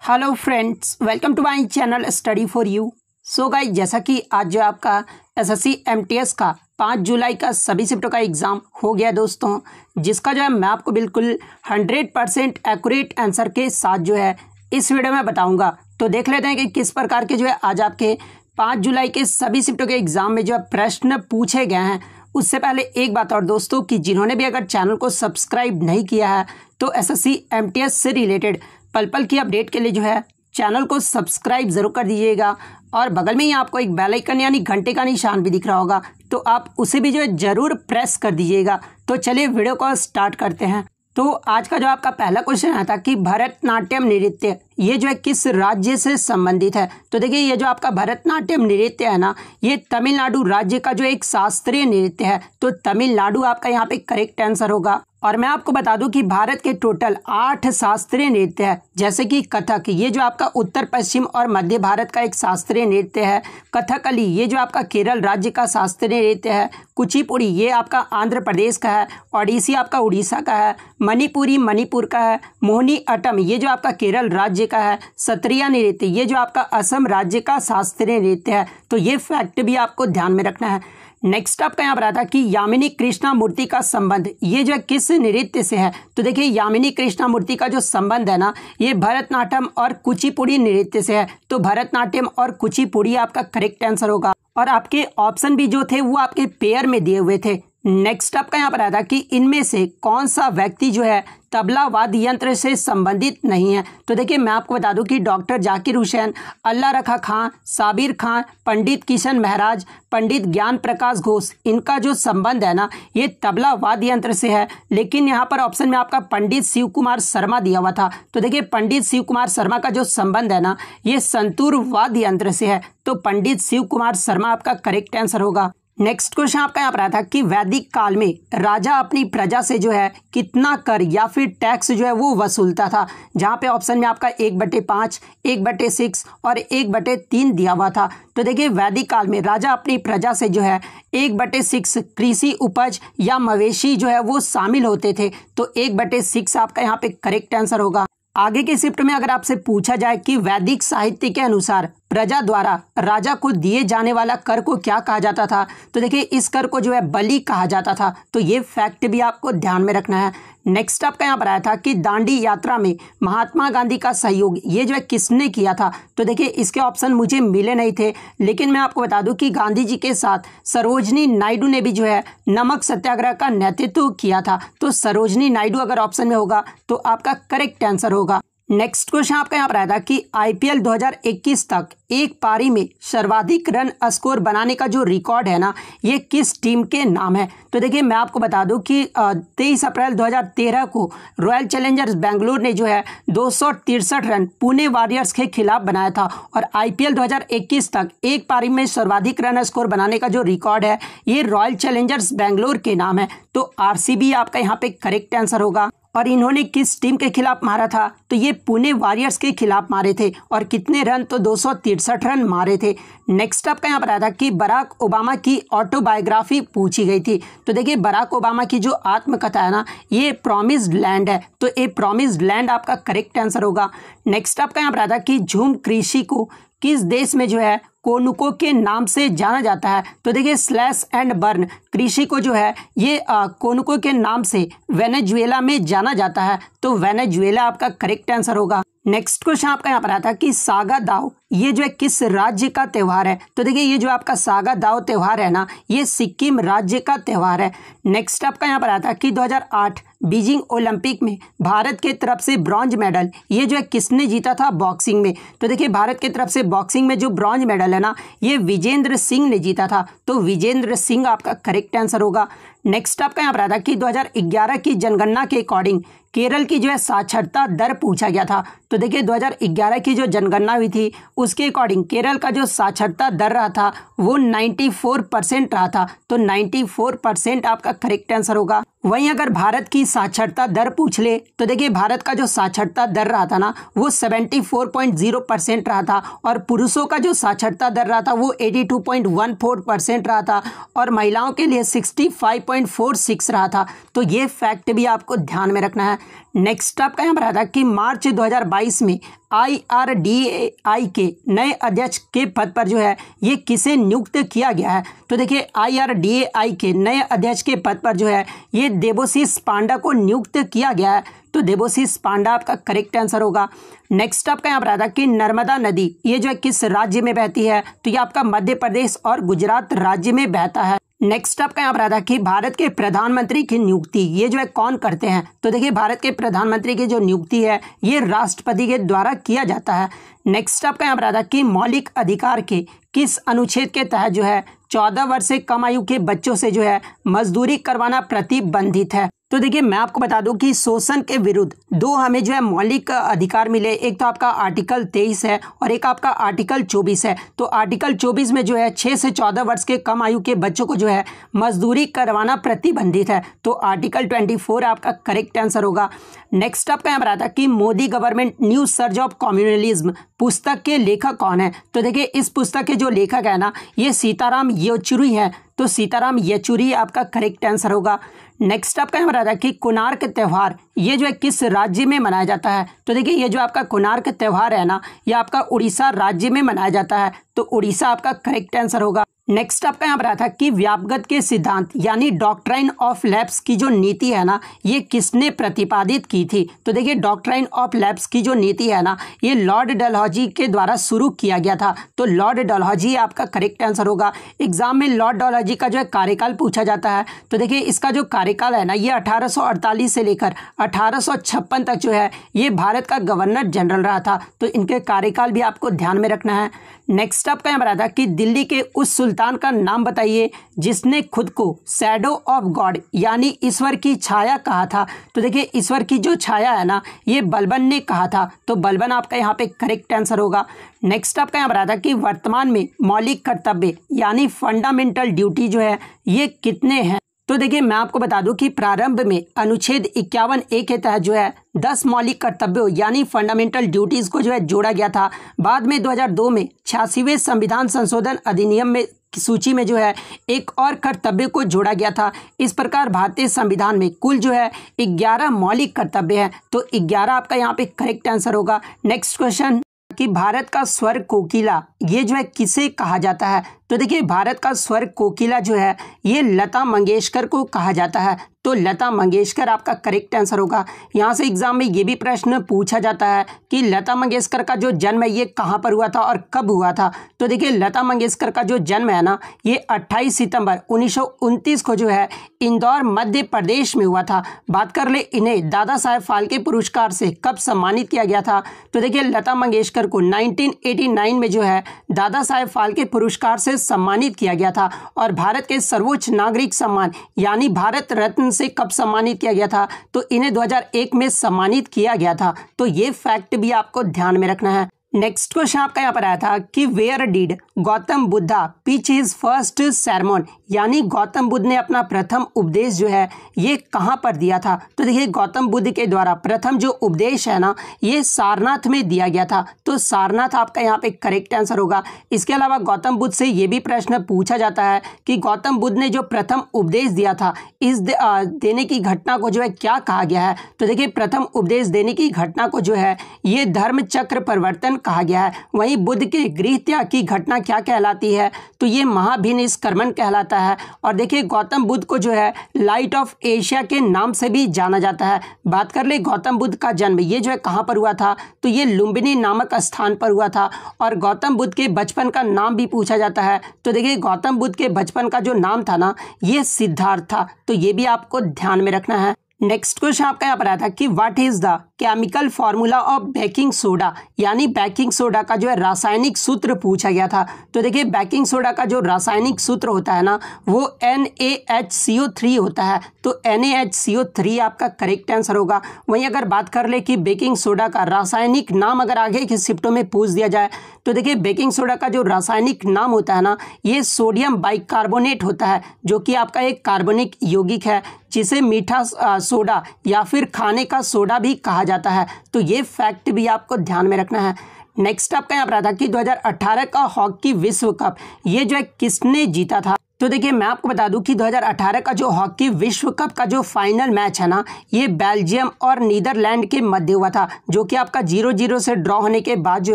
Hello friends, welcome to my channel study for you. So guys, जैसा कि आज जो आपका एसएससी एमटीएस का 5 जुलाई का सभी शिफ्टों का एग्ज़ाम हो गया दोस्तों, जिसका जो है मैं आपको बिल्कुल 100% एक्यूरेट आंसर के साथ जो है इस वीडियो में बताऊंगा। तो देख लेते हैं कि किस प्रकार के जो है आज आपके 5 जुलाई के सभी शिफ्टों के एग्ज़ाम में जो है प्रश्न पूछे गए हैं। उससे पहले एक बात और दोस्तों, कि जिन्होंने भी अगर चैनल को सब्सक्राइब नहीं किया है तो एसएससी एमटीएस से रिलेटेड पल पल की अपडेट के लिए जो है चैनल को सब्सक्राइब जरूर कर दीजिएगा। और बगल में ही आपको एक बेल आइकन यानी घंटे का निशान भी दिख रहा होगा, तो आप उसे भी जो है जरूर प्रेस कर दीजिएगा। तो चलिए वीडियो को स्टार्ट करते हैं। तो आज का जो आपका पहला क्वेश्चन आया था कि भरतनाट्यम नृत्य ये जो है किस राज्य से संबंधित है। तो देखिए, ये जो आपका भरतनाट्यम नृत्य है ना, ये तमिलनाडु राज्य का जो एक शास्त्रीय नृत्य है। तो तमिलनाडु आपका यहाँ पे करेक्ट आंसर होगा। और मैं आपको बता दूं कि भारत के टोटल 8 शास्त्रीय नृत्य है, जैसे कि कथक, ये जो आपका उत्तर पश्चिम और मध्य भारत का एक शास्त्रीय नृत्य है। कथकली ये जो आपका केरल राज्य का शास्त्रीय नृत्य है। कुचिपुड़ी ये आपका आंध्र प्रदेश का है। ओडिसी आपका उड़ीसा का है। मणिपुरी मणिपुर का है। मोहिनी अट्टम ये जो आपका केरल राज्य का है। सत्रिया नृत्य ये जो आपका असम राज्य का शास्त्रीय नृत्य है। तो ये फैक्ट भी आपको ध्यान में रखना है। नेक्स्ट आपका यहाँ पर आता है कि यामिनी कृष्णा मूर्ति का संबंध ये जो है किस नृत्य से है। तो देखिए, यामिनी कृष्णा मूर्ति का जो संबंध है ना, ये भरतनाट्यम और कुचिपुड़ी नृत्य से है। तो भरतनाट्यम और कुचिपुड़ी आपका करेक्ट आंसर होगा। और आपके ऑप्शन भी जो थे वो आपके पेयर में दिए हुए थे। नेक्स्ट आपका यहाँ पर आया था कि इनमें से कौन सा व्यक्ति जो है तबला वाद्य यंत्र से संबंधित नहीं है। तो देखिए, मैं आपको बता दूं कि डॉक्टर जाकिर हुसैन, अल्लाह रखा खां, साबिर खां, पंडित किशन महाराज, पंडित ज्ञान प्रकाश घोष, इनका जो संबंध है ना, ये तबला वाद्य यंत्र से है। लेकिन यहाँ पर ऑप्शन में आपका पंडित शिव कुमार शर्मा दिया हुआ था। तो देखिए, पंडित शिव कुमार शर्मा का जो संबंध है ना, ये संतूर वाद्य यंत्र से है। तो पंडित शिव कुमार शर्मा आपका करेक्ट आंसर होगा। नेक्स्ट क्वेश्चन आपका यहाँ पर आया था कि वैदिक काल में राजा अपनी प्रजा से जो है कितना कर या फिर टैक्स जो है वो वसूलता था। जहाँ पे ऑप्शन में आपका 1/5, 1/6 और 1/3 दिया हुआ था। तो देखिए, वैदिक काल में राजा अपनी प्रजा से जो है 1/6 कृषि उपज या मवेशी जो है वो शामिल होते थे। तो 1/6 आपका यहाँ पे करेक्ट आंसर होगा। आगे के शिफ्ट में अगर आपसे पूछा जाए कि वैदिक साहित्य के अनुसार प्रजा द्वारा राजा को दिए जाने वाला कर को क्या कहा जाता था, तो देखिए, इस कर को जो है बलि कहा जाता था। तो ये फैक्ट भी आपको ध्यान में रखना है। नेक्स्ट आपका यहाँ पर आया था कि दांडी यात्रा में महात्मा गांधी का सहयोग ये जो है किसने किया था। तो देखिए, इसके ऑप्शन मुझे मिले नहीं थे, लेकिन मैं आपको बता दूं कि गांधी जी के साथ सरोजनी नायडू ने भी जो है नमक सत्याग्रह का नेतृत्व किया था। तो सरोजनी नायडू अगर ऑप्शन में होगा तो आपका करेक्ट आंसर होगा। नेक्स्ट क्वेश्चन आपका यहाँ पर आया था कि आईपीएल 2021 तक एक पारी में सर्वाधिक रन स्कोर बनाने का जो रिकॉर्ड है ना, ये किस टीम के नाम है। तो देखिए, मैं आपको बता दूं कि 23 अप्रैल 2013 को रॉयल चैलेंजर्स बेंगलुरु ने जो है 263 रन पुणे वॉरियर्स के खिलाफ बनाया था। और आईपीएल 2021 तक एक पारी में सर्वाधिक रन स्कोर बनाने का जो रिकॉर्ड है, ये रॉयल चैलेंजर्स बेंगलुरु के नाम है। तो आरसीबी आपका यहाँ पे करेक्ट आंसर होगा। और इन्होंने किस टीम के खिलाफ मारा था, तो ये पुणे वॉरियर्स के खिलाफ मारे थे। और कितने रन, तो 263 रन मारे थे। नेक्स्ट आपका यहाँ पर आया था कि बराक ओबामा की ऑटोबायोग्राफी पूछी गई थी। तो देखिए, बराक ओबामा की जो आत्मकथा है ना, ये प्रॉमिस्ड लैंड है। तो ये प्रॉमिस्ड लैंड आपका करेक्ट आंसर होगा। नेक्स्ट आपका यहाँ पर आया था कि झूम कृषि को किस देश में जो है कोनुको के नाम से जाना जाता है। तो देखिए, स्लैश एंड बर्न कृषि को जो है ये कोनुको के नाम से वेनेजुएला में जाना जाता है। तो वेनेजुएला आपका करेक्ट आंसर होगा। नेक्स्ट क्वेश्चन आपका यहाँ पर आता है कि सागा दाव ये जो है किस राज्य का त्यौहार है। तो देखिए, ये जो आपका सागा दाव त्यौहार है ना, ये सिक्किम राज्य का त्यौहार है। नेक्स्ट आपका यहाँ पर आता है कि 2008 बीजिंग ओलंपिक में भारत के तरफ से ब्रॉन्ज मेडल ये जो है किसने जीता था बॉक्सिंग में। तो देखिए, भारत की तरफ से बॉक्सिंग में जो ब्रॉन्ज मेडल है ना, ये विजेंद्र सिंह ने जीता था। तो विजेंद्र सिंह आपका करेक्ट आंसर होगा। नेक्स्ट आपका यहाँ पर आता है कि 2011 की जनगणना के अकॉर्डिंग केरल की जो है साक्षरता दर पूछा गया था। तो देखिए, 2011 की जो जनगणना हुई थी उसके अकॉर्डिंग केरल का जो साक्षरता दर रहा था वो 94% रहा था। तो 94% आपका करेक्ट आंसर होगा। वहीं अगर भारत की साक्षरता दर पूछ ले तो देखिए, भारत का जो साक्षरता दर रहा था ना, वो 74.0% रहा था। और पुरुषों का जो साक्षरता दर रहा था वो 82.14% रहा था। और महिलाओं के लिए 65.46 रहा था। तो ये फैक्ट भी आपको ध्यान में रखना है। नेक्स्ट आपका यहाँ पर आता है कि मार्च 2022 में IRDAI के नए अध्यक्ष के पद पर जो है ये किसे नियुक्त किया गया है। तो देखिए IRDAI के नए अध्यक्ष के पद पर जो है ये देबोशीष पांडा को नियुक्त किया गया है। तो देबोशीष पांडा आपका करेक्ट आंसर होगा। नेक्स्ट आपका यहाँ पर आता है कि नर्मदा नदी ये जो है किस राज्य में बहती है। तो ये आपका मध्य प्रदेश और गुजरात राज्य में बहता है। नेक्स्ट आपका यहाँ पर आता है कि भारत के प्रधानमंत्री की नियुक्ति ये जो है कौन करते हैं। तो देखिए भारत के प्रधानमंत्री की जो नियुक्ति है ये राष्ट्रपति के द्वारा किया जाता है। नेक्स्ट आपका यहाँ पर आता है कि मौलिक अधिकार के किस अनुच्छेद के तहत जो है 14 वर्ष से कम आयु के बच्चों से जो है मजदूरी करवाना प्रतिबंधित है। तो देखिए मैं आपको बता दूं कि शोषण के विरुद्ध दो हमें जो है मौलिक अधिकार मिले। एक तो आपका आर्टिकल 23 है और एक आपका आर्टिकल 24 है। तो आर्टिकल 24 में जो है 6 से 14 वर्ष के कम आयु के बच्चों को जो है मजदूरी करवाना प्रतिबंधित है। तो आर्टिकल 24 आपका करेक्ट आंसर होगा। नेक्स्ट आपका यहाँ पर आता है कि Modi government new surge of communalism पुस्तक के लेखक कौन है। तो देखिए इस पुस्तक के जो लेखक है ना ये सीताराम येचुरी है। तो सीताराम येचुरी आपका करेक्ट आंसर होगा। नेक्स्ट आपका यहाँ पर आता है कि कोणार्क त्यौहार ये जो है किस राज्य में मनाया जाता है। तो देखिए ये जो आपका कोणार्क त्यौहार है ना ये आपका उड़ीसा राज्य में मनाया जाता है। तो उड़ीसा आपका करेक्ट आंसर होगा। नेक्स्ट आपका यहाँ पर आता है कि व्यापगत के सिद्धांत यानी डॉक्ट्राइन ऑफ लैप्स की जो नीति है ना ये किसने प्रतिपादित की थी। तो देखिए डॉक्ट्राइन ऑफ लैप्स की जो नीति है ना ये लॉर्ड डलहौजी के द्वारा शुरू किया गया था। तो लॉर्ड डलहौजी आपका करेक्ट आंसर होगा। एग्जाम में लॉर्ड डलहौजी का जो है कार्यकाल पूछा जाता है। तो देखिए इसका जो कार्यकाल है ना ये 1848 से लेकर 1856 तक जो है ये भारत का गवर्नर जनरल रहा था। तो इनके कार्यकाल भी आपको ध्यान में रखना है। नेक्स्ट आपका यहाँ पर आता है कि दिल्ली के उस सुल्तान का नाम बताइए जिसने खुद को शैडो ऑफ गॉड यानी ईश्वर की छाया कहा था। तो देखिए ईश्वर की जो छाया है ना ये बलबन ने कहा था। तो बलबन आपका यहाँ पे करेक्ट आंसर होगा। नेक्स्ट आपका यहाँ पर आता है कि वर्तमान में मौलिक कर्तव्य यानी फंडामेंटल ड्यूटी जो है ये कितने हैं। तो देखिए मैं आपको बता दूं कि प्रारंभ में अनुच्छेद 51A के तहत जो है 10 मौलिक कर्तव्यों यानी फंडामेंटल ड्यूटीज को जो है जोड़ा गया था। बाद में 2002 में 86वें संविधान संशोधन अधिनियम में सूची में जो है एक और कर्तव्य को जोड़ा गया था। इस प्रकार भारतीय संविधान में कुल जो है 11 मौलिक कर्तव्य हैं। तो 11 आपका यहाँ पे करेक्ट आंसर होगा। नेक्स्ट क्वेश्चन कि भारत का स्वर कोकिला ये जो है किसे कहा जाता है। तो देखिए भारत का स्वर कोकिला जो है ये लता मंगेशकर को कहा जाता है। तो लता मंगेशकर आपका करेक्ट आंसर होगा। यहाँ से एग्जाम में ये भी प्रश्न पूछा जाता है कि लता मंगेशकर का जो जन्म है ये कहाँ पर हुआ था और कब हुआ था। तो देखिए लता मंगेशकर का जो जन्म है ना ये 28 सितंबर 1929 को जो है इंदौर मध्य प्रदेश में हुआ था। बात कर ले इन्हें दादा साहेब फाल्के पुरस्कार से कब सम्मानित किया गया था। तो देखिए लता मंगेशकर को 1989 में जो है दादा साहेब फाल्के पुरस्कार से सम्मानित किया गया था। और भारत के सर्वोच्च नागरिक सम्मान यानी भारत रत्न से कब सम्मानित किया गया था। तो इन्हें 2001 में सम्मानित किया गया था। तो ये फैक्ट भी आपको ध्यान में रखना है। नेक्स्ट क्वेश्चन आपका यहाँ पर आया था कि where did Gautam Buddha preach his first sermon यानी गौतम बुद्ध ने अपना प्रथम उपदेश जो है ये कहाँ पर दिया था। तो देखिए गौतम बुद्ध के द्वारा प्रथम जो उपदेश है ना ये सारनाथ में दिया गया था। तो सारनाथ आपका यहाँ पे करेक्ट आंसर होगा। इसके अलावा गौतम बुद्ध से ये भी प्रश्न पूछा जाता है कि गौतम बुद्ध ने जो प्रथम उपदेश दिया था इस देने की घटना को जो है क्या कहा गया है। तो देखिए प्रथम उपदेश देने की घटना को जो है ये धर्म चक्र परिवर्तन कहा गया है। वहीं बुद्ध के गृह त्याग की घटना क्या कहलाती है। तो ये महाभिनिष्क्रमण कहलाता है। और देखिए गौतम बुद्ध को जो है लाइट ऑफ एशिया के नाम से भी जाना जाता है। बात कर ले गौतम बुद्ध का जन्म ये जो है कहाँ पर हुआ था। तो ये लुम्बिनी नामक स्थान पर हुआ था। और गौतम बुद्ध के बचपन का नाम भी पूछा जाता है। तो देखिए गौतम बुद्ध के बचपन का जो नाम था ना ये सिद्धार्थ था। तो ये भी आपको ध्यान में रखना है। नेक्स्ट क्वेश्चन आपका यहाँ पर आया था कि what is the chemical formula of baking soda यानी बेकिंग सोडा का जो है रासायनिक सूत्र पूछा गया था। तो देखिए बेकिंग सोडा का जो रासायनिक सूत्र होता है ना वो NaHCO3 होता है। तो NaHCO3 आपका करेक्ट आंसर होगा। वहीं अगर बात कर ले कि बेकिंग सोडा का रासायनिक नाम अगर आगे के शिफ्टों में पूछ दिया जाए तो देखिए बेकिंग सोडा का जो रासायनिक नाम होता है ना ये सोडियम बाइकार्बोनेट होता है जो कि आपका एक कार्बनिक यौगिक है जिसे मीठा सोडा या फिर खाने का सोडा भी कहा जाता है। तो ये फैक्ट भी आपको ध्यान में रखना है। नेक्स्ट आपका यहाँ पर था कि 2018 का हॉकी विश्व कप ये जो है किसने जीता था। तो देखिए मैं आपको बता दूं कि 2018 का जो हॉकी विश्व कप का जो फाइनल मैच है ना, ये बेल्जियम और नीदरलैंड के मध्य हुआ था, जो कि आपका 0-0 से ड्रॉ होने के बाद जो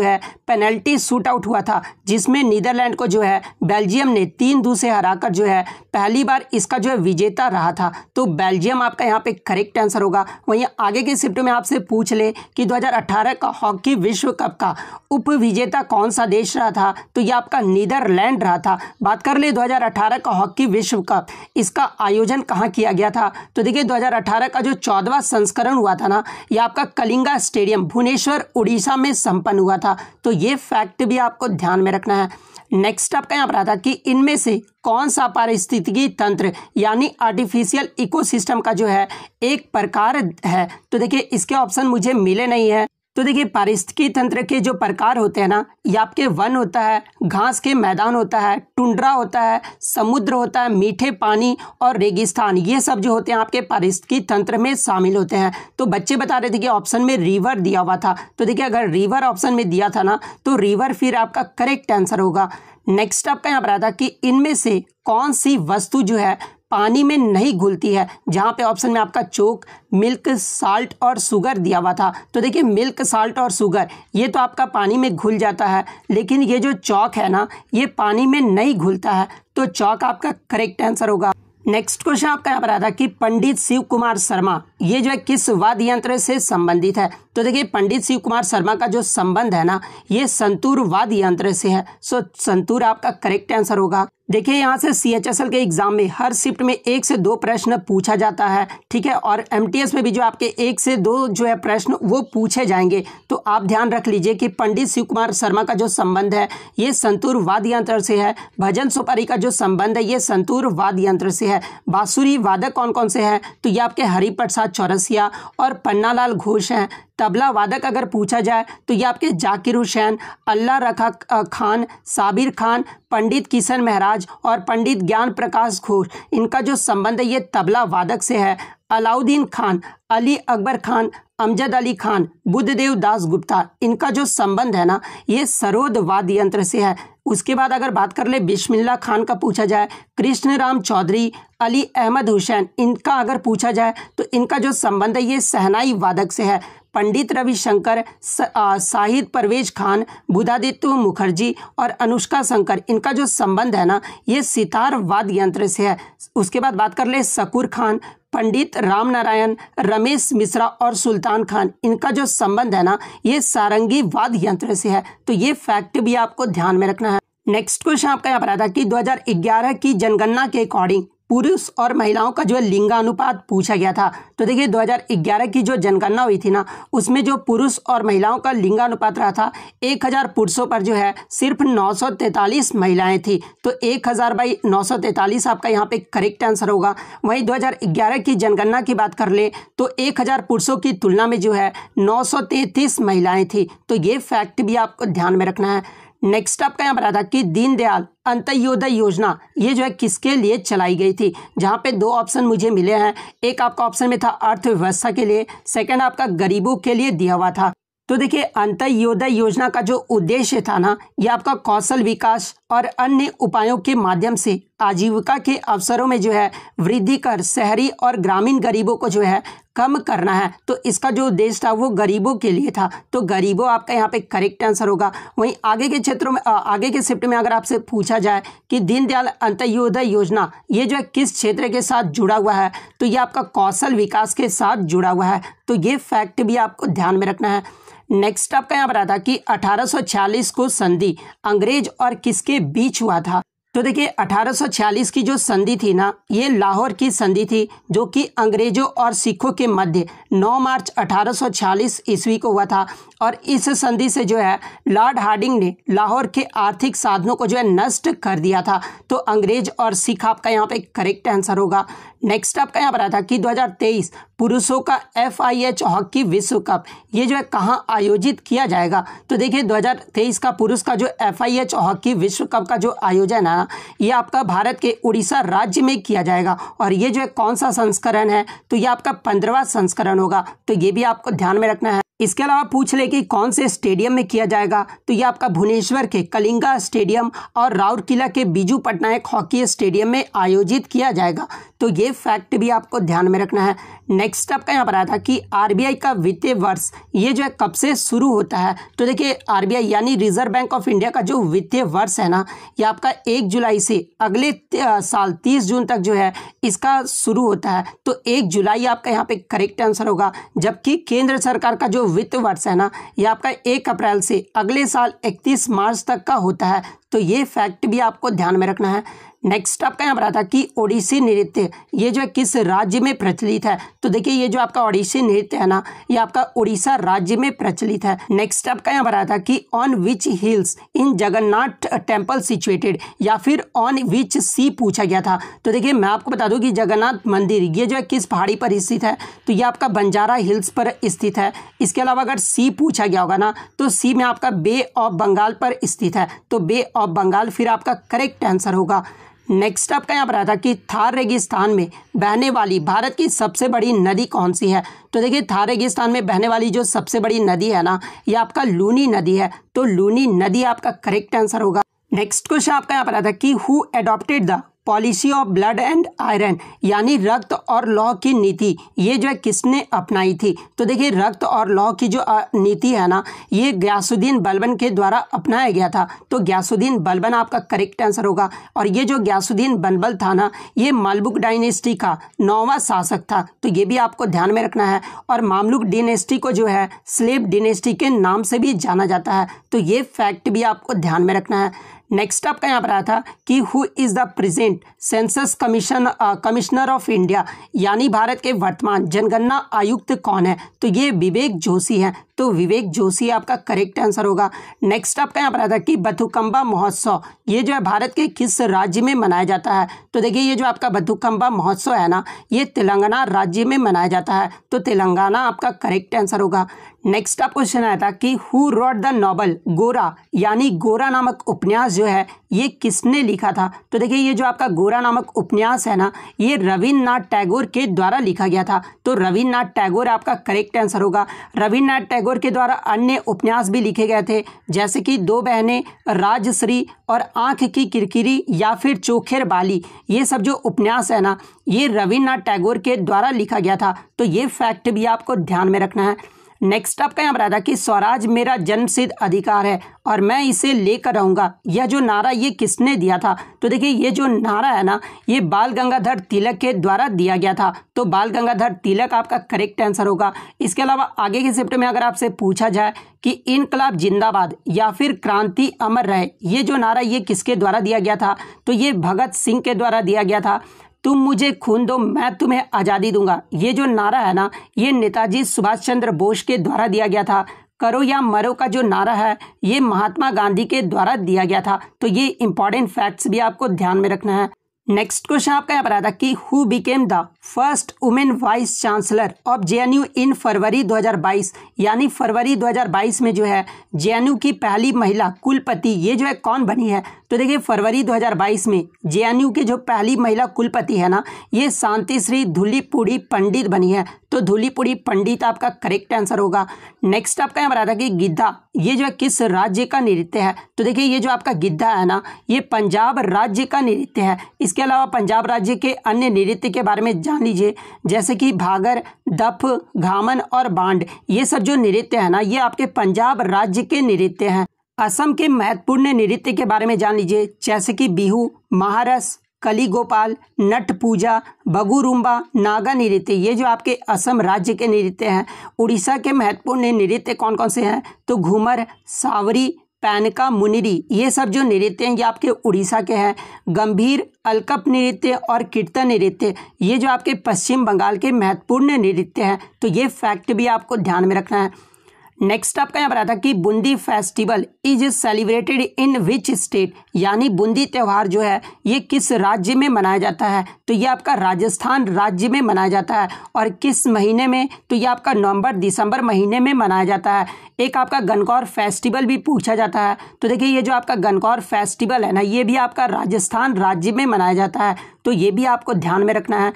है पेनल्टी शूट आउट हुआ था, जिसमें नीदरलैंड को जो है बेल्जियम ने 3-2 से हराकर जो है पहली बार इसका जो है विजेता रहा था। तो बेल्जियम आपका यहाँ पे करेक्ट आंसर होगा। वहीं आगे के शिफ्ट में आपसे पूछ ले कि 2018 का हॉकी विश्व कप का उप विजेता कौन सा देश रहा था, तो ये आपका नीदरलैंड रहा था। बात कर ले 2018 का हॉकी विश्व कप, इसका आयोजन कहाँ किया गया था, तो देखिए 2018 का जो 14वां संस्करण हुआ था ना, ये आपका कलिंगा स्टेडियम भुवनेश्वर उड़ीसा में संपन्न हुआ था। तो ये फैक्ट भी आपको ध्यान में रखना है। नेक्स्ट आपका यहाँ पर आता कि इनमें से कौन सा पारिस्थितिकी तंत्र यानी आर्टिफिशियल इकोसिस्टम का जो है एक प्रकार है, तो देखिए इसके ऑप्शन मुझे मिले नहीं है। तो देखिए पारिस्थितिकी तंत्र के जो प्रकार होते हैं ना, ये आपके वन होता है, घास के मैदान होता है, टुंड्रा होता है, समुद्र होता है, मीठे पानी और रेगिस्तान, ये सब जो होते हैं आपके पारिस्थितिकी तंत्र में शामिल होते हैं। तो बच्चे बता रहे थे कि ऑप्शन में रिवर दिया हुआ था, तो देखिए अगर रिवर ऑप्शन में दिया था ना, तो रिवर फिर आपका करेक्ट आंसर होगा। नेक्स्ट आपका यहाँ पर आता कि इनमें से कौन सी वस्तु जो है पानी में नहीं घुलती है, जहाँ पे ऑप्शन में आपका चोक, मिल्क, साल्ट और शुगर दिया हुआ था। तो देखिए मिल्क, साल्ट और शुगर ये तो आपका पानी में घुल जाता है, लेकिन ये जो चौक है ना, ये पानी में नहीं घुलता है। तो चौक आपका करेक्ट आंसर होगा। नेक्स्ट क्वेश्चन आपका यहाँ पर आता है कि पंडित शिव कुमार शर्मा ये जो है किस वाद्य यंत्र से संबंधित है, तो देखिए पंडित शिव कुमार शर्मा का जो संबंध है ना, ये संतूर वाद्य यंत्र से है। सो संतूर आपका करेक्ट आंसर होगा। देखिए यहाँ से CHSL के एग्जाम में हर शिफ्ट में 1 से 2 प्रश्न पूछा जाता है, ठीक है, और MTS में भी जो आपके 1 से 2 जो है प्रश्न वो पूछे जाएंगे। तो आप ध्यान रख लीजिए कि पंडित शिव कुमार शर्मा का जो संबंध है ये संतूर वाद्य यंत्र से है। भजन सुपारी का जो संबंध है ये संतूर वाद्य यंत्र से है। बांसुरी वादक कौन कौन से हैं, तो ये आपके हरिप्रसाद चौरसिया और पन्नालाल घोष हैं। तबला वादक अगर पूछा जाए तो ये आपके जाकिर हुसैन, अल्लाह रखा खान, साबिर खान, पंडित किशन महराज और पंडित ज्ञान प्रकाश घोष, इनका जो संबंध है ये तबला वादक से है। अलाउद्दीन खान, अली अकबर खान, अमजद अली खान, बुद्धदेव दास गुप्ता, इनका जो संबंध है ना ये सरोद वाद्य यंत्र से है। उसके बाद अगर बात कर ले बिस्मिल्लाह खान का पूछा जाए, कृष्ण राम चौधरी, अली अहमद हुसैन, इनका अगर पूछा जाए तो इनका जो संबंध है ये शहनाई वादक से है। पंडित रविशंकर, शाहिद परवेज खान, बुधादित्य मुखर्जी और अनुष्का शंकर, इनका जो संबंध है ना ये सितार वाद्य यंत्र से है। उसके बाद बात कर ले शकूर खान, पंडित राम नारायण, रमेश मिश्रा और सुल्तान खान, इनका जो संबंध है ना ये सारंगी वाद्य यंत्र से है। तो ये फैक्ट भी आपको ध्यान में रखना है। नेक्स्ट क्वेश्चन आपका यहाँ पर आता है कि 2011 की जनगणना के अकॉर्डिंग पुरुष और महिलाओं का जो है लिंगानुपात पूछा गया था। तो देखिए 2011 की जो जनगणना हुई थी ना, उसमें जो पुरुष और महिलाओं का लिंगानुपात रहा था 1000 पुरुषों पर जो है सिर्फ 943 महिलाएं थी। तो 1000/943 आपका यहाँ पे करेक्ट आंसर होगा। वहीं 2011 की जनगणना की बात कर ले तो 1000 पुरुषों की तुलना में जो है 933 महिलाएं थी। तो ये फैक्ट भी आपको ध्यान में रखना है। नेक्स्ट आपका यहाँ पर आता कि दीनदयाल अंत्योदय योजना ये जो है किसके लिए चलाई गई थी, जहाँ पे 2 ऑप्शन मुझे मिले हैं। एक आपका ऑप्शन में था अर्थव्यवस्था के लिए, सेकंड आपका गरीबों के लिए दिया हुआ था। तो देखिए अंत्योदय योजना का जो उद्देश्य था ना, ये आपका कौशल विकास और अन्य उपायों के माध्यम से आजीविका के अवसरों में जो है वृद्धि कर शहरी और ग्रामीण गरीबों को जो है कम करना है। तो इसका जो उद्देश्य था वो गरीबों के लिए था। तो गरीबों आपका यहाँ पे करेक्ट आंसर होगा। वहीं आगे के क्षेत्रों में आगे के शिफ्ट में अगर आपसे पूछा जाए कि दीनदयाल अंत्योदय योजना ये जो है किस क्षेत्र के साथ जुड़ा हुआ है, तो ये आपका कौशल विकास के साथ जुड़ा हुआ है। तो ये फैक्ट भी आपको ध्यान में रखना है। नेक्स्ट आपका यहाँ पर आता कि 1846 को संधि अंग्रेज और किसके बीच हुआ था। तो देखिए 1846 की जो संधि थी ना, ये लाहौर की संधि थी, जो कि अंग्रेजों और सिखों के मध्य 9 मार्च 1846 ईस्वी को हुआ था। और इस संधि से जो है लॉर्ड हार्डिंग ने लाहौर के आर्थिक साधनों को जो है नष्ट कर दिया था। तो अंग्रेज और सिख आपका यहाँ पे करेक्ट आंसर होगा। नेक्स्ट आपका यहाँ पर आता कि 2023 पुरुषों का FIH हॉकी विश्व कप ये जो है कहाँ आयोजित किया जाएगा। तो देखिए 2023 का पुरुष का जो FIH हॉकी विश्व कप का जो आयोजन है ये आपका भारत के उड़ीसा राज्य में किया जाएगा। और ये जो है कौन सा संस्करण है, तो ये आपका 15वां संस्करण होगा। तो ये भी आपको ध्यान में रखना है। इसके अलावा पूछ ले कि कौन से स्टेडियम में किया जाएगा, तो ये आपका भुवनेश्वर के कलिंगा स्टेडियम और राउरकेला के बिजू पटनायक हॉकी स्टेडियम में आयोजित किया जाएगा। तो ये फैक्ट भी आपको ध्यान में रखना है। नेक्स्ट आपका यहाँ पर आया था कि आरबीआई का वित्तीय वर्ष ये जो है कब से शुरू होता है। तो देखिए आरबीआई यानी रिजर्व बैंक ऑफ इंडिया का जो वित्तीय वर्ष है ना, ये आपका 1 जुलाई से अगले साल 30 जून तक जो है इसका शुरू होता है। तो 1 जुलाई आपका यहाँ पे करेक्ट आंसर होगा। जबकि केंद्र सरकार का जो वित्त वर्ष है ना, ये आपका 1 अप्रैल से अगले साल 31 मार्च तक का होता है। तो ये फैक्ट भी आपको ध्यान में रखना है। नेक्स्ट आपका यहाँ पर आता कि ओडिसी नृत्य ये जो है किस राज्य में प्रचलित है। तो देखिए ये जो आपका ओडिसी नृत्य है ना, ये आपका उड़ीसा राज्य में प्रचलित है। नेक्स्ट आपका यहाँ पर आता कि on which hills in Jagannath temple situated, या फिर ऑन विच सी पूछा गया था। तो देखिए मैं आपको बता दूं कि जगन्नाथ मंदिर ये जो है किस पहाड़ी पर स्थित है, तो ये आपका बंजारा हिल्स पर स्थित है। इसके अलावा अगर सी पूछा गया होगा ना, तो सी में आपका बे ऑफ बंगाल पर स्थित है। तो बे ऑफ बंगाल फिर आपका करेक्ट आंसर होगा। नेक्स्ट आपका यहाँ पर आता कि थार रेगिस्तान में बहने वाली भारत की सबसे बड़ी नदी कौन सी है। तो देखिए थार रेगिस्तान में बहने वाली जो सबसे बड़ी नदी है ना, ये आपका लूनी नदी है। तो लूनी नदी आपका करेक्ट आंसर होगा। नेक्स्ट क्वेश्चन आपका यहाँ पर आता कि who adopted the policy of blood and iron, यानी रक्त और लौह की नीति ये जो है किसने अपनाई थी। तो देखिए रक्त और लौह की जो नीति है ना, ये गयासुद्दीन बलबन के द्वारा अपनाया गया था। तो गयासुद्दीन बलबन आपका करेक्ट आंसर होगा। और ये जो गयासुद्दीन बलबन था ना, ये मामलुक डायनेस्टी का 9वां शासक था। तो ये भी आपको ध्यान में रखना है। और मामलुक डायनेस्टी को जो है स्लेव डायनेस्टी के नाम से भी जाना जाता है। तो ये फैक्ट भी आपको ध्यान में रखना है। नेक्स्ट आपका यहाँ पर आया था कि who is the present census commissioner of India, यानी भारत के वर्तमान जनगणना आयुक्त कौन है। तो ये विवेक जोशी हैं। तो विवेक जोशी आपका करेक्ट आंसर होगा। नेक्स्ट आपका यहाँ पर आया था कि बथुकम्बा महोत्सव ये जो है भारत के किस राज्य में मनाया जाता है। तो देखिए ये जो आपका बथुकम्बा महोत्सव है ना, ये तेलंगाना राज्य में मनाया जाता है। तो तेलंगाना आपका करेक्ट आंसर होगा। नेक्स्ट आप क्वेश्चन आया था कि हु रोट द नॉवल गोरा, यानी गोरा नामक उपन्यास जो है ये किसने लिखा था। तो देखिए ये जो आपका गोरा नामक उपन्यास है ना, ये रविन्द्रनाथ टैगोर के द्वारा लिखा गया था। तो रविन्द्रनाथ टैगोर आपका करेक्ट आंसर होगा। रविन्द्रनाथ टैगोर के द्वारा अन्य उपन्यास भी लिखे गए थे, जैसे कि 2 बहनें, राजश्री और आंख की किरकिरी या फिर चोखेर बाली। ये सब जो उपन्यास है ना, ये रविन्द्रनाथ टैगोर के द्वारा लिखा गया था। तो ये फैक्ट भी आपको ध्यान में रखना है। नेक्स्ट आपका यहाँ पर आता कि स्वराज मेरा जन्मसिद्ध अधिकार है और मैं इसे लेकर रहूंगा, यह जो नारा ये किसने दिया था। तो देखिए ये जो नारा है ना, ये बाल गंगाधर तिलक के द्वारा दिया गया था। तो बाल गंगाधर तिलक आपका करेक्ट आंसर होगा। इसके अलावा आगे के शिफ्ट में अगर आपसे पूछा जाए कि इनकलाब जिंदाबाद या फिर क्रांति अमर रहे, ये जो नारा ये किसके द्वारा दिया गया था। तो ये भगत सिंह के द्वारा दिया गया था। तुम मुझे खून दो मैं तुम्हें आज़ादी दूंगा, ये जो नारा है ना, ये नेताजी सुभाष चंद्र बोस के द्वारा दिया गया था। करो या मरो का जो नारा है, ये महात्मा गांधी के द्वारा दिया गया था। तो ये इंपॉर्टेंट फैक्ट्स भी आपको ध्यान में रखना है। नेक्स्ट क्वेश्चन आपका यहाँ पर आता कि who became the first women vice chancellor of JNU in February 2022, यानी फरवरी 2022 में जो है जेएनयू की पहली महिला कुलपति ये जो है कौन बनी है। तो देखिए फरवरी 2022 में जेएनयू की जो पहली महिला कुलपति है ना, ये शांतिश्री धूलीपुड़ी पंडित बनी है। तो धूलीपुड़ी पंडित आपका करेक्ट आंसर होगा। नेक्स्ट आपका यहाँ पर आता कि गिद्धा ये जो है किस राज्य का नृत्य है। तो देखिए ये जो आपका गिद्धा है ना, ये पंजाब राज्य का नृत्य है। इसके अलावा पंजाब राज्य के अन्य नृत्य के बारे में जान लीजिए, जैसे कि भागर, दफ, घामन और बांड। ये सब जो नृत्य है ना, ये आपके पंजाब राज्य के नृत्य हैं। असम के महत्वपूर्ण नृत्य के बारे में जान लीजिए, जैसे कि बिहू, महारस, कली गोपाल, नट पूजा, बगुरुम्बा, नागा नृत्य। ये जो आपके असम राज्य के नृत्य हैं। उड़ीसा के महत्वपूर्ण नृत्य कौन कौन से हैं। तो घूमर, सावरी, पैनका, मुनिरी, ये सब जो नृत्य हैं ये आपके उड़ीसा के हैं। गंभीर, अलकप नृत्य और कीर्तन नृत्य ये जो आपके पश्चिम बंगाल के महत्वपूर्ण नृत्य हैं। तो ये फैक्ट भी आपको ध्यान में रखना है। नेक्स्ट आपका यहाँ पर आता कि Bundi festival is celebrated in which state, यानी बूंदी त्यौहार जो है ये किस राज्य में मनाया जाता है। तो ये आपका राजस्थान राज्य में मनाया जाता है। और किस महीने में। तो ये आपका नवंबर दिसंबर महीने में मनाया जाता है। एक आपका गणगौर फेस्टिवल भी पूछा जाता है। तो देखिए ये जो आपका गणगौर फेस्टिवल है ना, ये भी आपका राजस्थान राज्य में मनाया जाता है। तो ये भी आपको ध्यान में रखना है।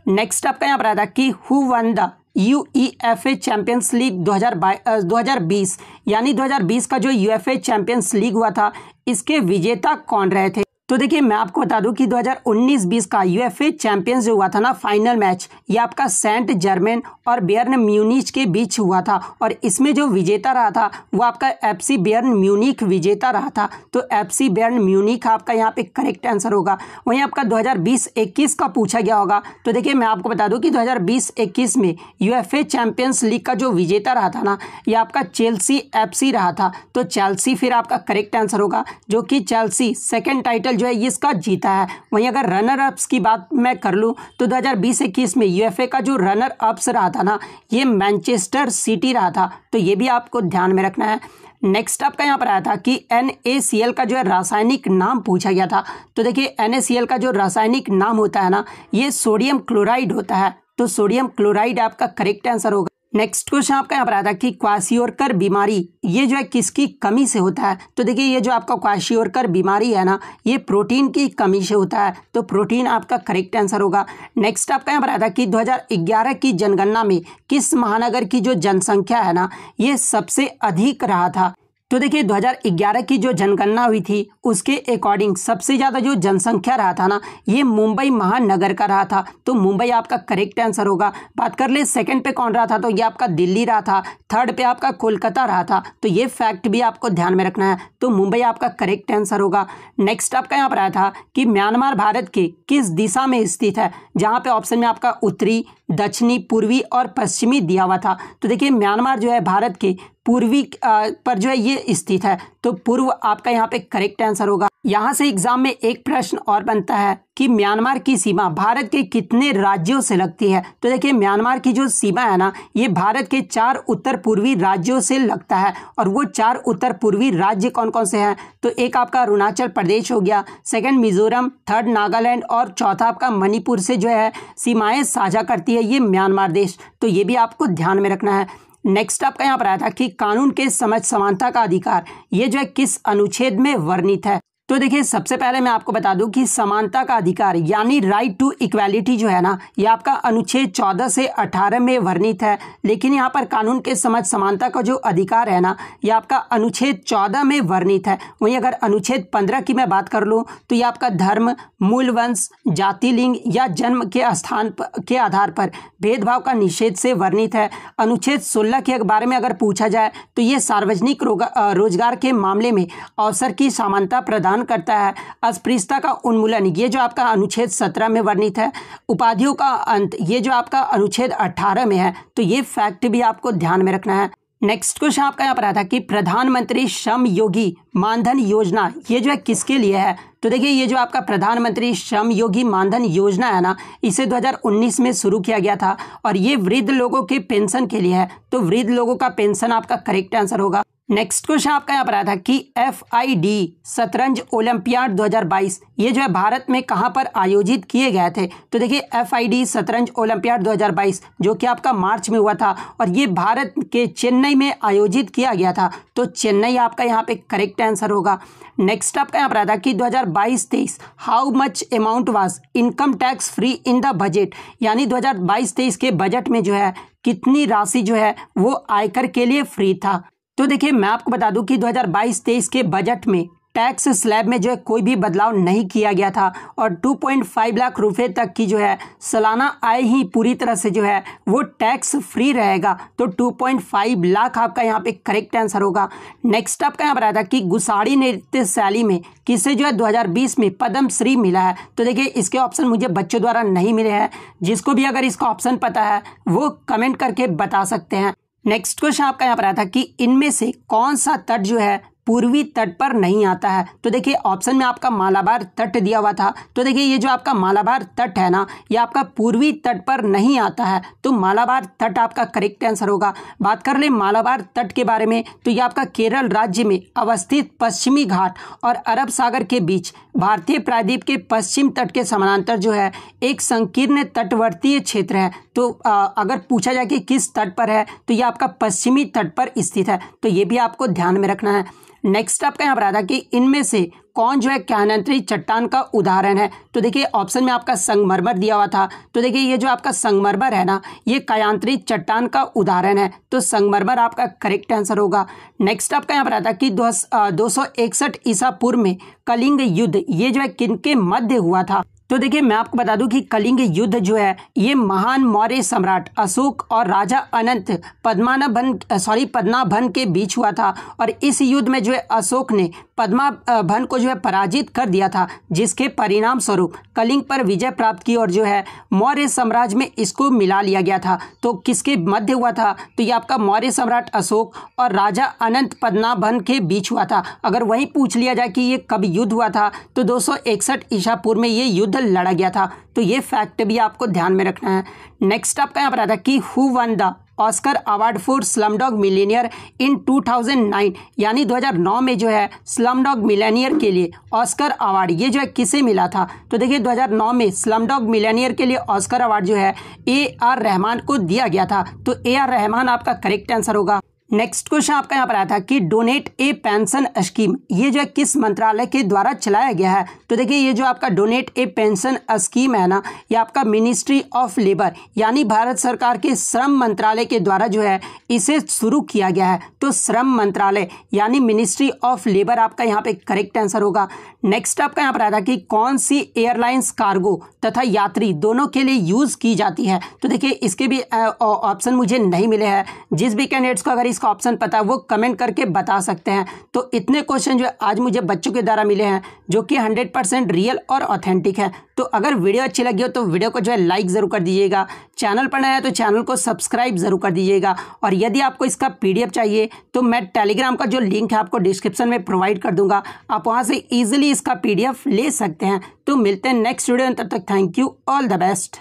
नेक्स्ट आपका यहाँ पर आता कि who won the UEFA champions league 2020 यानी 2020 का जो UEFA चैंपियंस लीग हुआ था, इसके विजेता कौन रहे थे? तो देखिए मैं आपको बता दूं कि 2019-20 का UEFA चैंपियंस जो हुआ था ना फाइनल मैच, ये आपका सेंट जर्मेन और बायर्न म्यूनिच के बीच हुआ था और इसमें जो विजेता रहा था वो आपका FC बायर्न म्यूनिख विजेता रहा था। तो FC बायर्न म्यूनिख आपका यहाँ पे करेक्ट आंसर होगा। वहीं आपका 2020-21 का पूछा गया होगा, तो देखिए मैं आपको बता दूं कि 2020-21 में UEFA चैंपियंस लीग का जो विजेता रहा था ना, ये आपका चेल्सी FC रहा था। तो चेल्सी फिर आपका करेक्ट आंसर होगा, जो कि चेल्सी सेकेंड टाइटल जो है इसका जीता है। वहीं अगर रनर अप्स की बात मैं कर लूँ तो 2020-21 में यूएफए का जो रनर अप्स रहा था ना, ये मैनचेस्टर सिटी रहा था। तो ये भी आपको ध्यान में रखना है। नेक्स्ट आपका यहाँ पर आया था कि NaCl का जो है रासायनिक नाम पूछा गया था। तो देखिए NaCl का जो रासायनिक नाम होता है ना, ये सोडियम क्लोराइड होता है। तो सोडियम क्लोराइड आपका करेक्ट आंसर होगा। नेक्स्ट क्वेश्चन आपका यहाँ पर आता है कि क्वाशियोरकर बीमारी ये जो है किसकी कमी से होता है? तो देखिए ये जो आपका क्वाशियोरकर बीमारी है ना, ये प्रोटीन की कमी से होता है। तो प्रोटीन आपका करेक्ट आंसर होगा। नेक्स्ट आपका यहाँ पर आता है कि 2011 की जनगणना में किस महानगर की जो जनसंख्या है ना, ये सबसे अधिक रहा था? तो देखिए 2011 की जो जनगणना हुई थी उसके अकॉर्डिंग सबसे ज़्यादा जो जनसंख्या रहा था ना, ये मुंबई महानगर का रहा था। तो मुंबई आपका करेक्ट आंसर होगा। बात कर ले सेकंड पे कौन रहा था, तो ये आपका दिल्ली रहा था। थर्ड पे आपका कोलकाता रहा था। तो ये फैक्ट भी आपको ध्यान में रखना है। तो मुंबई आपका करेक्ट आंसर होगा। नेक्स्ट आपका यहाँ पर आया था कि म्यांमार भारत के किस दिशा में स्थित है? जहाँ पे ऑप्शन में आपका उत्तरी, दक्षिणी, पूर्वी और पश्चिमी दिया हुआ था। तो देखिए म्यांमार जो है भारत के पूर्वी पर जो है ये स्थित है। तो पूर्व आपका यहाँ पे करेक्ट आंसर होगा। यहाँ से एग्जाम में एक प्रश्न और बनता है कि म्यांमार की सीमा भारत के कितने राज्यों से लगती है? तो देखिए म्यांमार की जो सीमा है ना, ये भारत के 4 उत्तर पूर्वी राज्यों से लगता है। और वो 4 उत्तर पूर्वी राज्य कौन कौन से हैं? तो एक आपका अरुणाचल प्रदेश हो गया, सेकंड मिजोरम, थर्ड नागालैंड और चौथा आपका मणिपुर से जो है सीमाएं साझा करती है ये म्यांमार देश। तो ये भी आपको ध्यान में रखना है। नेक्स्ट आपका यहाँ पर आया था कि कानून के समझ समानता का अधिकार ये जो है किस अनुच्छेद में वर्णित है? तो देखिए सबसे पहले मैं आपको बता दूं कि समानता का अधिकार यानी राइट टू इक्वालिटी जो है ना, ये आपका अनुच्छेद 14 से 18 में वर्णित है। लेकिन यहाँ पर कानून के समझ समानता का जो अधिकार है ना, ये आपका अनुच्छेद 14 में वर्णित है। वहीं अगर अनुच्छेद 15 की मैं बात कर लूँ तो ये आपका धर्म, मूल वंश, जाति, लिंग या जन्म के स्थान के आधार पर भेदभाव का निषेध से वर्णित है। अनुच्छेद 16 के बारे में अगर पूछा जाए तो ये सार्वजनिक रोजगार के मामले में अवसर की समानता प्रदान करता है। अस्पृश्यता का उन्मूलन ये जो आपका अनुच्छेद 17 में वर्णित है। उपाधियों का अंत ये जो आपका अनुच्छेद 18 में है। तो ये फैक्ट भी आपको ध्यान में रखना है। नेक्स्ट क्वेश्चन आपका यहाँ पर आया था कि प्रधानमंत्री श्रम योगी मानधन योजना ये जो है किसके लिए है? तो देखिए ये जो आपका प्रधानमंत्री श्रम योगी मानधन योजना है ना, इसे 2019 में शुरू किया गया था और ये वृद्ध लोगों के पेंशन के लिए है। तो वृद्ध लोगों का पेंशन आपका करेक्ट आंसर होगा। नेक्स्ट क्वेश्चन आपका यहाँ पर आया था कि FID शतरंज ओलंपियाड 2022 ये जो है भारत में कहाँ पर आयोजित किए गए थे? तो देखिए FID शतरंज ओलंपियाड 2022 जो कि आपका मार्च में हुआ था और ये भारत के चेन्नई में आयोजित किया गया था। तो चेन्नई आपका यहाँ पे करेक्ट आंसर होगा। नेक्स्ट आपका यहाँ पर आया था कि 2022-23 how much amount was income tax free in the budget यानी 2022-23 के बजट में जो है कितनी राशि जो है वो आयकर के लिए फ्री था? तो देखिए मैं आपको बता दूं कि 2022-23 के बजट में टैक्स स्लैब में जो है कोई भी बदलाव नहीं किया गया था और 2.5 लाख रुपए तक की जो है सालाना आय ही पूरी तरह से जो है वो टैक्स फ्री रहेगा। तो 2.5 लाख आपका यहाँ पे करेक्ट आंसर होगा। नेक्स्ट आपका यहाँ पर आया था कि गुसाड़ी नृत्य शैली में किसे जो है 2020 में पद्म श्री मिला है? तो देखिए इसके ऑप्शन मुझे बच्चों द्वारा नहीं मिले हैं। जिसको भी अगर इसका ऑप्शन पता है वो कमेंट करके बता सकते हैं। नेक्स्ट क्वेश्चन आपका यहाँ पर आया था कि इनमें से कौन सा तट जो है पूर्वी तट पर नहीं आता है? तो देखिए ऑप्शन में आपका मालाबार तट दिया हुआ था। तो देखिए ये जो आपका मालाबार तट है ना, ये आपका पूर्वी तट पर नहीं आता है। तो मालाबार तट आपका करेक्ट आंसर होगा। बात कर ले मालाबार तट के बारे में तो ये आपका केरल राज्य में अवस्थित पश्चिमी घाट और अरब सागर के बीच भारतीय प्रायद्वीप के पश्चिम तट के समानांतर जो है एक संकीर्ण तटवर्तीय क्षेत्र है। तो अगर पूछा जाए कि किस तट पर है तो ये आपका पश्चिमी तट पर स्थित है, तो ये भी आपको ध्यान में रखना है। नेक्स्ट आपका यहाँ पर आता कि इनमें से कौन जो है कायांतरित चट्टान का उदाहरण है। तो देखिए ऑप्शन में आपका संगमरमर दिया हुआ था, तो देखिए ये जो आपका संगमरमर है ना, ये कायांतरित चट्टान का उदाहरण है, तो संगमरमर आपका करेक्ट आंसर होगा। नेक्स्ट आपका यहाँ पर आता कि 261 ईसा पूर्व में कलिंग युद्ध ये जो है किनके मध्य हुआ था। तो देखिए मैं आपको बता दूं कि कलिंग युद्ध जो है ये महान मौर्य सम्राट अशोक और राजा अनंत पद्मनाभन के बीच हुआ था, और इस युद्ध में जो है अशोक ने पद्मनाभन को जो है पराजित कर दिया था, जिसके परिणाम स्वरूप कलिंग पर विजय प्राप्त की और जो है मौर्य साम्राज्य में इसको मिला लिया गया था। तो किसके मध्य हुआ था, तो ये आपका मौर्य सम्राट अशोक और राजा अनंत पद्मनाभन के बीच हुआ था। अगर वही पूछ लिया जाए कि ये कब युद्ध हुआ था, तो 261 ईसा पूर्व में ये युद्ध लड़ा गया था, तो ये फैक्ट भी आपको ध्यान में रखना है। नेक्स्ट आपका यहाँ पर आता कि who won the Oscar award for Slumdog Millionaire in 2009, यानी 2009 में जो है स्लमडॉग मिलियनियर के लिए ऑस्कर अवार्ड ये जो है किसे मिला था। तो देखिए 2009 में स्लमडॉग मिलियनियर के लिए ऑस्कर अवार्ड जो है AR रहमान को दिया गया था, तो AR रहमान आपका करेक्ट आंसर होगा। नेक्स्ट क्वेश्चन आपका यहाँ पर आया था कि डोनेट ए पेंशन स्कीम ये जो है किस मंत्रालय के द्वारा चलाया गया है। तो देखिए ये जो आपका डोनेट ए पेंशन स्कीम है ना, ये आपका मिनिस्ट्री ऑफ लेबर यानी भारत सरकार के श्रम मंत्रालय के द्वारा जो है इसे शुरू किया गया है, तो श्रम मंत्रालय यानी मिनिस्ट्री ऑफ लेबर आपका यहाँ पे करेक्ट आंसर होगा। नेक्स्ट आपका यहाँ पर आया था कि कौन सी एयरलाइंस कार्गो तथा यात्री दोनों के लिए यूज की जाती है। तो देखिए इसके भी ऑप्शन मुझे नहीं मिले हैं, जिस भी कैंडिडेट्स को अगर इसका ऑप्शन पता है वो कमेंट करके बता सकते हैं। तो इतने क्वेश्चन जो आज मुझे बच्चों के द्वारा मिले हैं जो कि 100% रियल और ऑथेंटिक है। तो अगर वीडियो अच्छी लगी हो तो वीडियो को जो है लाइक ज़रूर कर दीजिएगा, चैनल पर नया है तो चैनल को सब्सक्राइब ज़रूर कर दीजिएगा, और यदि आपको इसका PDF चाहिए तो मैं टेलीग्राम का जो लिंक है आपको डिस्क्रिप्शन में प्रोवाइड कर दूंगा, आप वहाँ से ईजिली इसका PDF ले सकते हैं। तो मिलते हैं नेक्स्ट वीडियो में, तब तक thank you, all the best.